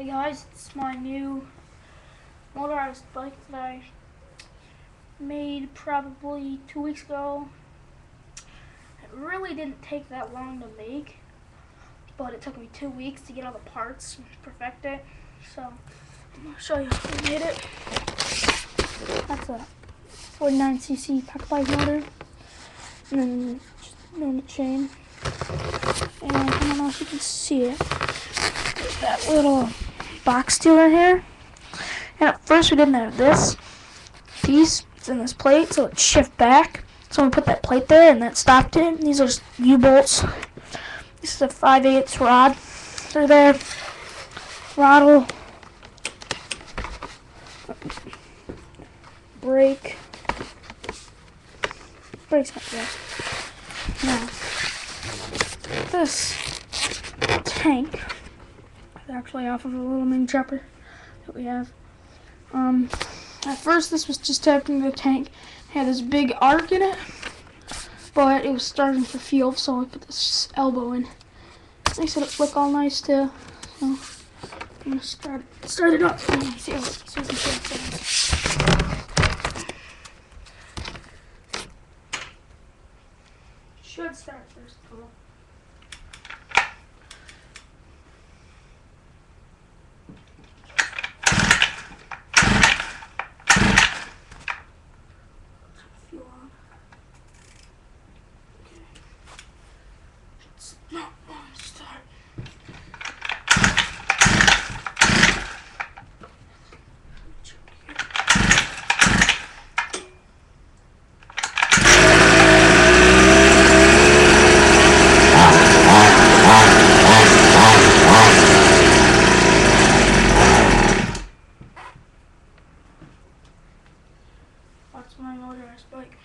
Hey guys, it's my new motorized bike that I made probably 2 weeks ago. It really didn't take that long to make, but it took me 2 weeks to get all the parts and perfect it. So I'm going to show you how I made it. That's a 49cc pocket bike motor, and then just the chain. And I don't know if you can see it. There's that little box tool in here. And at first we didn't have this piece. It's in this plate, so it shift back. So we put that plate there, and that stopped it. And these are just U-bolts. This is a 5/8 rod. They're there. Throttle. Brake. Brake's not there. Now, this tank is actually off of a little mini chopper that we have. At first this was just tapped into the tank. It had this big arc in it, but it was starting for fuel, so I put this elbow in. It makes it look all nice too. So I'm gonna start it up. See how it should start first of all. It's not going to start. That's my motorized bike.